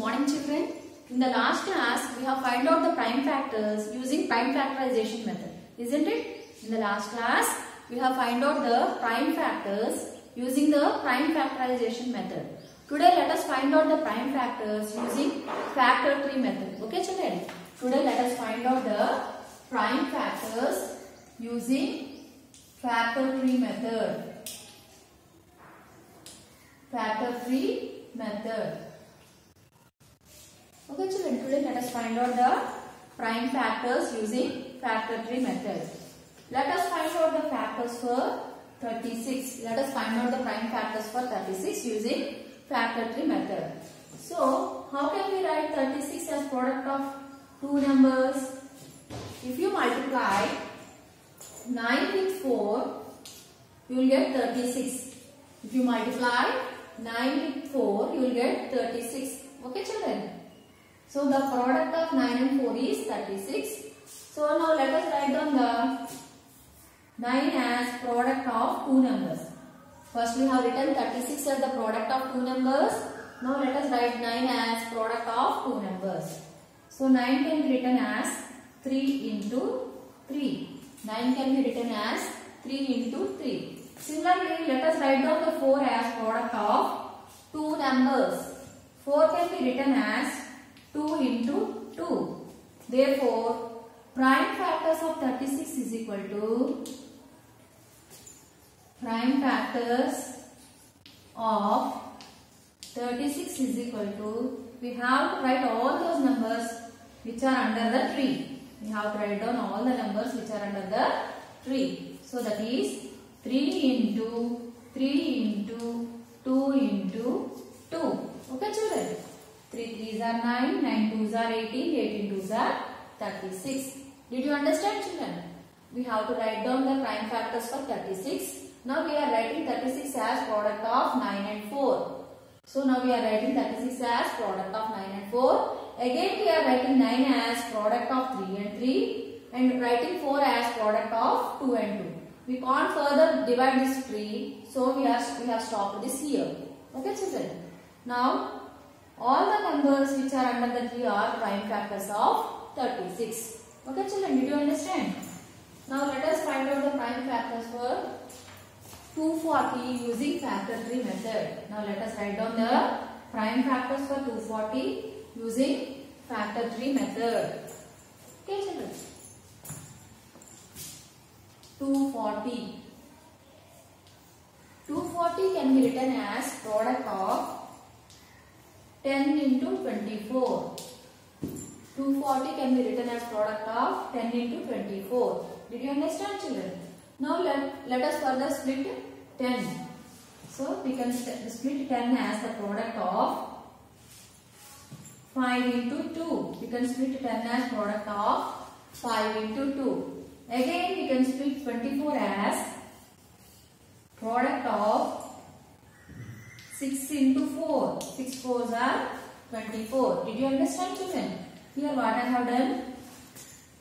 morning children. In the last class we have find out the prime factors using prime factorization method, isn't it? In the last class we have find out the prime factors using the prime factorization method. Today let us find out the prime factors using factor tree method. Okay children? Today let us find out the prime factors using factor tree method. Factor tree method. Okay children, today let us find out the prime factors using factor tree method. Let us find out the factors for 36. Let us find out the prime factors for 36 using factor tree method. So, how can we write 36 as product of two numbers? If you multiply 9 with 4, you will get 36. If you multiply 9 with 4, you will get 36. Okay children? So the product of 9 and 4 is 36. So now let us write down the 9 as product of two numbers. First we have written 36 as the product of two numbers. Now let us write 9 as product of two numbers. So 9 can be written as 3 into 3. 9 can be written as 3 into 3. Similarly, let us write down the 4 as product of two numbers. 4 can be written as 2 into 2. Therefore, prime factors of 36 is equal to prime factors of 36 is equal to, we have to write all those numbers which are under the tree. We have to write down all the numbers which are under the tree. So that is 3 into 3 into 2 into 2. Okay children? 3 3s are 9, 9 2s are 18, 18 2s are 36. Did you understand children? We have to write down the prime factors for 36. Now we are writing 36 as product of 9 and 4. So now we are writing 36 as product of 9 and 4. Again we are writing 9 as product of 3 and 3 and writing 4 as product of 2 and 2. We can't further divide this tree, so we have stopped this here. Okay children? Now all the numbers which are under the tree are prime factors of 36. Okay children, did you understand? Now let us find out the prime factors for 240 using factor tree method. Now let us write down the prime factors for 240 using factor tree method. Okay children? 240. 240 can be written as product of 10 into 24. 240 can be written as product of 10 into 24. Did you understand children? Now let us further split 10. So we can split 10 as the product of 5 into 2. We can split 10 as product of 5 into 2. Again we can split 24 as product of 6 into 4. 6 4s are 24. Did you understand children? Here what I have done?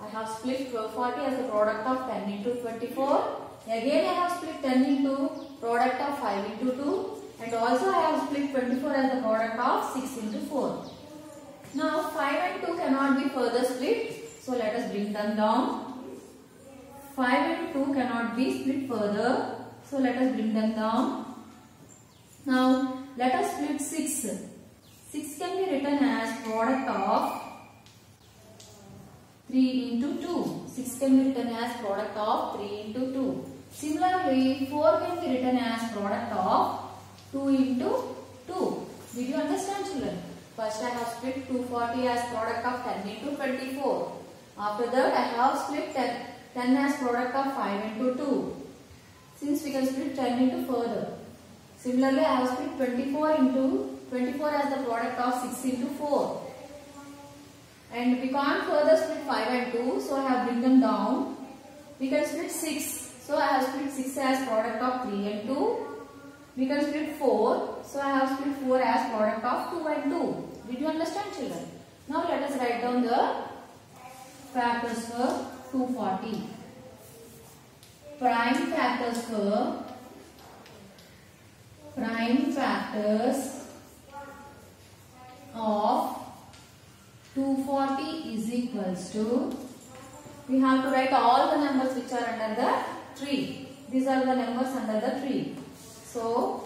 I have split 1240 as the product of 10 into 24. Again I have split 10 into product of 5 into 2. And also I have split 24 as the product of 6 into 4. Now 5 and 2 cannot be further split. So let us bring them down. 5 and 2 cannot be split further. So let us bring them down. Now let us split 6. 6 can be written as product of 3 into 2. 6 can be written as product of 3 into 2. Similarly, 4 can be written as product of 2 into 2. Did you understand children? First I have split 240 as product of 10 into 24. After that I have split 10 as product of 5 into 2. Since we can split 10 into further. Similarly, I have split 24 as the product of 6 into 4. And we can't further split 5 and 2, so I have bring them down. We can split 6. So I have split 6 as product of 3 and 2. We can split 4. So I have split 4 as product of 2 and 2. Did you understand children? Now let us write down the factors for 240. Prime factors for of equals to, we have to write all the numbers which are under the tree. These are the numbers under the tree. So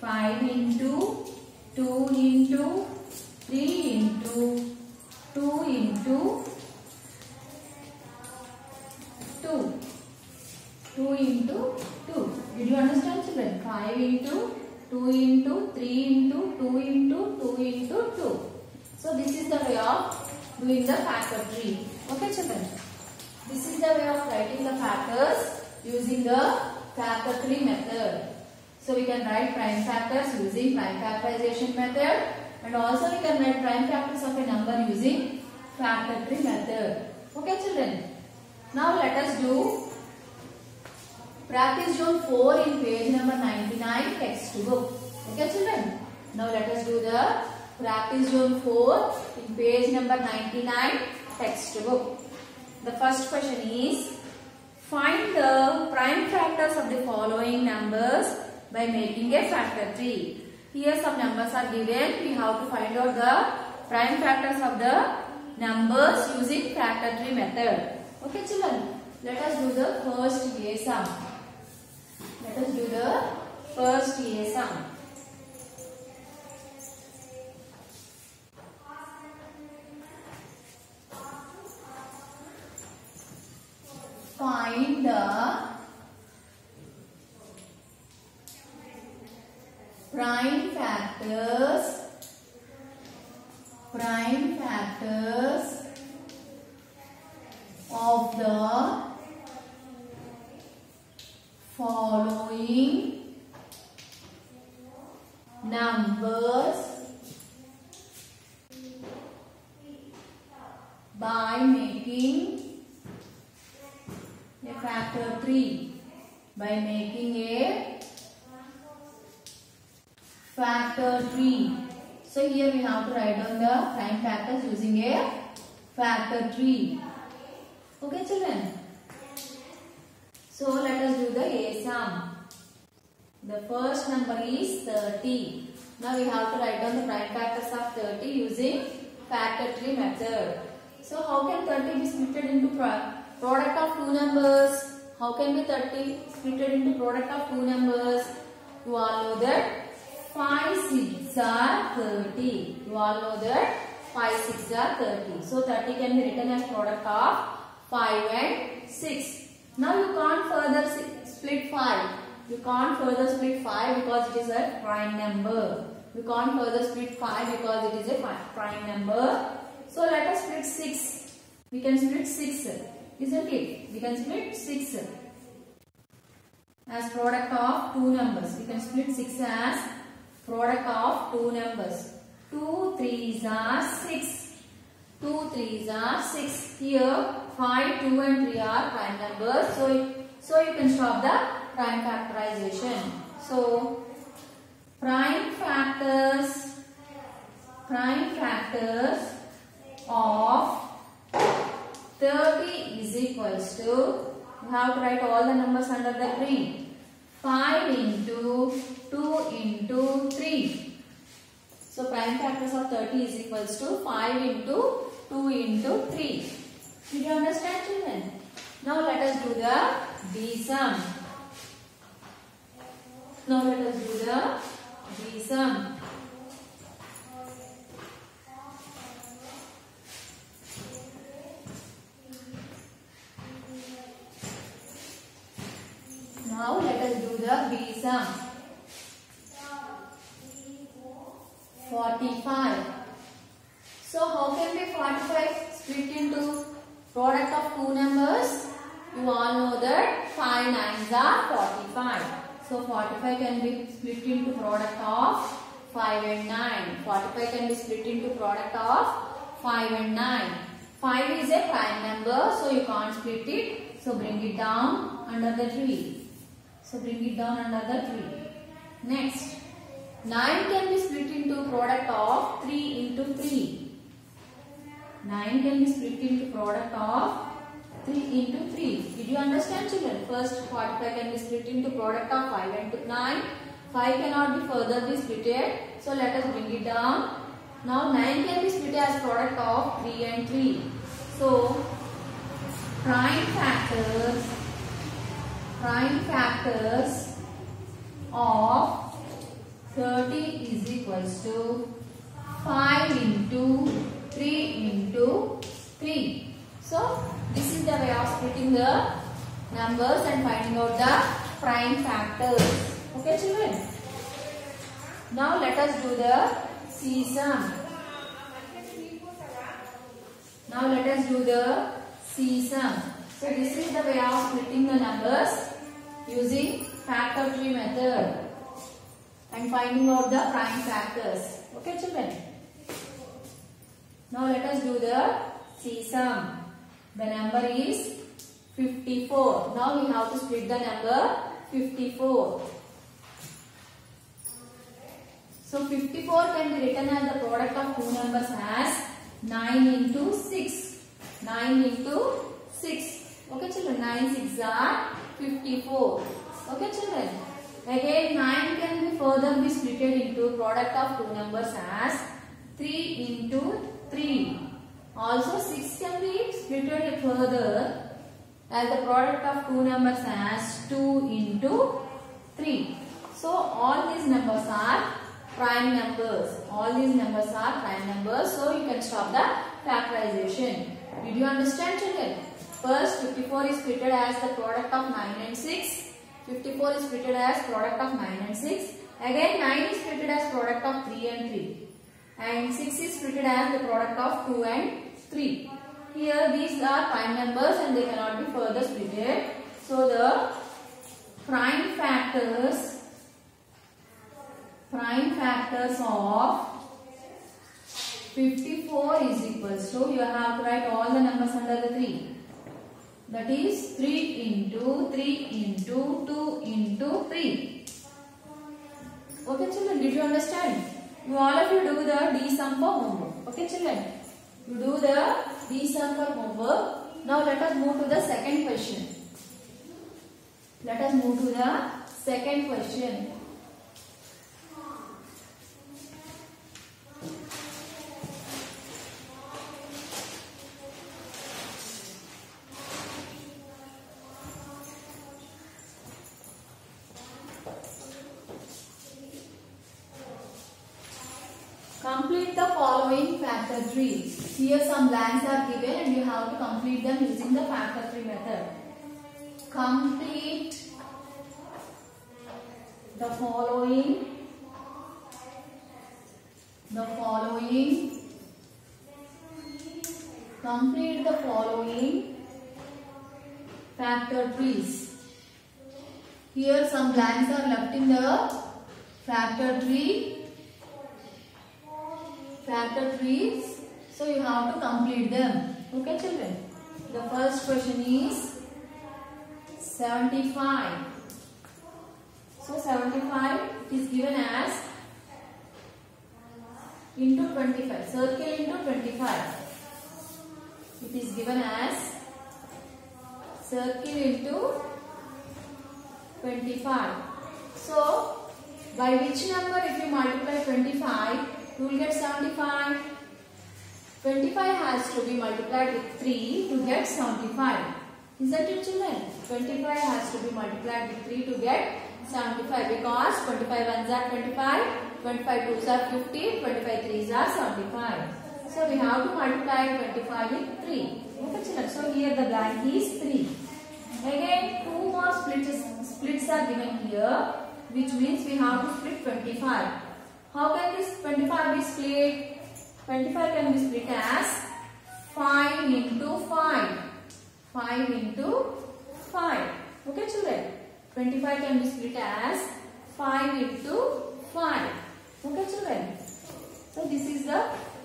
5 into 2 into 3 into 2 into 2. 2 into 2. Did you understand, children? 5 into 2 into 3 into 2 into 2 into 2. So this is the way of doing the factor tree. Okay, children? This is the way of writing the factors using the factor tree method. So we can write prime factors using prime factorization method, and also we can write prime factors of a number using factor tree method. Okay, children? Now let us do practice zone 4 in page number 99 textbook. Okay, children? Now let us do the practice zone 4 in page number 99 textbook. The first question is, find the prime factors of the following numbers by making a factor tree. Here some numbers are given. We have to find out the prime factors of the numbers using factor tree method. Okay, children? Let us do the first A sum. Let us do the first A sum. Find the prime factors of the following numbers by making a factor tree. By making a factor tree. So here we have to write down the prime factors using a factor tree. Okay, children? So let us do the A sum. The first number is 30. Now we have to write down the prime factors of 30 using factor tree method. So how can 30 be split into product of two numbers? How can be 30 split into product of two numbers? You all know that 5 6 are 30. You all know that 5 6 are 30. So 30 can be written as product of 5 and 6. Now you can't further split 5. You can't further split 5 because it is a prime number. You can't further split 5 because it is a prime number. So let us split 6. We can split 6. Isn't it? We can split 6 as product of two numbers. We can split 6 as product of two numbers. 2 3s are 6. 2 3s are 6. Here 5, 2 and 3 are prime numbers. So you can stop the prime factorization. So prime factors of 30 is equals to, you have to write all the numbers under the tree. 5 into 2 into 3. So prime factors of 30 is equals to 5 into 2 into 3. Did you understand, children? Now let us do the B sum. Now let us do the B sum. Now let us do the B sum. 45. So how can be 45 split into product of two numbers? You all know that 5 9s are 45. So 45 can be split into product of 5 and 9. 45 can be split into product of 5 and 9. 5 is a prime number, so you can't split it. So bring it down under the tree. So bring it down under the tree. Next, 9 can be split into product of 3 into 3. 9 can be split into product of 3 into 3. Did you understand, children? First 45 can be split into product of 5 and 9. 5 cannot be further be splitted. So let us bring it down Now 9 can be split as product of 3 and 3. So prime factors of 30 is equals to 5 into 3 into 3. So this is the way of splitting the numbers and finding out the prime factors. Okay children. Now let us do the CSUM. So this is the way of splitting the numbers using factor tree method and finding out the prime factors. Okay children. Now let us do the CSUM. The number is 54. Now we have to split the number 54. So 54 can be written as the product of two numbers as 9 into 6. 9 into 6. Okay children, 9 6 are 54. Okay children. Again 9 can be further be split into product of two numbers as 3 into 3. Also 6 can be split further as the product of two numbers as 2 into 3. So all these numbers are prime numbers. So you can stop the factorization. Did you understand children? First 54 is split as the product of 9 and 6. 54 is split as product of 9 and 6. Again 9 is split as product of 3 and 3. And 6 is split as the product of 2 and 3. Here these are prime numbers and they cannot be further split. So the prime factors of 54 is equals to, you have to write all the numbers under the 3. That is 3 into 2 into 3. Okay children, did you understand? All of you do the D-sum for homework. Okay children, you do the D-sum for homework. Now let us move to the second question. Complete the following factor tree. Here some blanks are given and you have to complete them using the factor tree method. Complete the following factor trees. Here some blanks are left in the factor trees. So you have to complete them. Okay children. The first question is 75. So 75 is given as into 25. Circle into 25. It is given as circle into 25. So by which number if you multiply 25, you will get 75. 25 has to be multiplied with 3 to get 75. Isn't it children? 25 has to be multiplied with 3 to get 75 because 25 ones are 25, 25 twos are 50, 25 threes are 75. So we have to multiply 25 with 3. Okay children. So here the blank is 3. Again 2 more splits are given here, which means we have to split 25. How can this 25 be split? 25 can be split as 5 into 5. 5 into 5. Okay children. 25 can be split as 5 into 5. Okay children. So this is the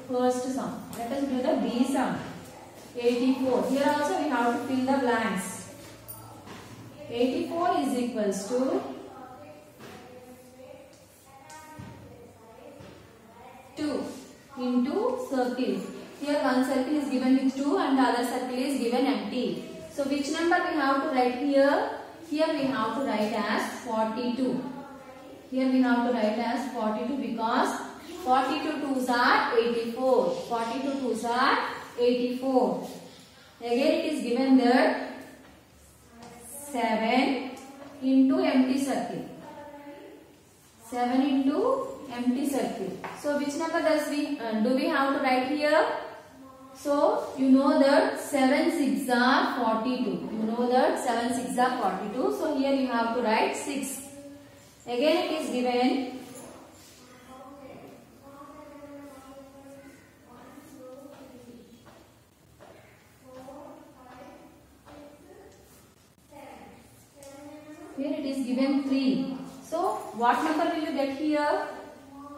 first sum. Let us do the B sum. 84. Here also we have to fill the blanks. 84 is equals to 2 into circle. Here one circle is given with 2 and the other circle is given empty. So which number we have to write here? Here we have to write as 42. Here we have to write as 42 because 42 twos are 84. 42 twos are 84. Again it is given that 7 into empty circle. 7 into empty circle. So which number do we have to write here? So you know that 7 6 are 42. You know that 7 6 are 42. So here you have to write 6. Again it is given here it is given 3. So what number will you get here?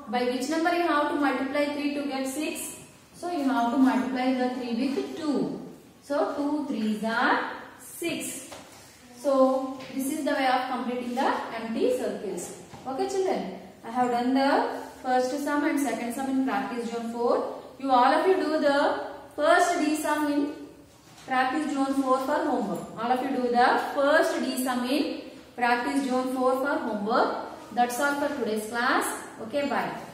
By which number you have to multiply 3 to get 6? So you have to multiply the 3 with 2. So 2 3s are 6. So this is the way of completing the empty circles. Okay children, I have done the first sum and second sum in practice zone 4. You all of you do the first D sum in practice zone 4 for homework. All of you do the first D sum in practice zone 4 for homework. That's all for today's class. Okay, bye.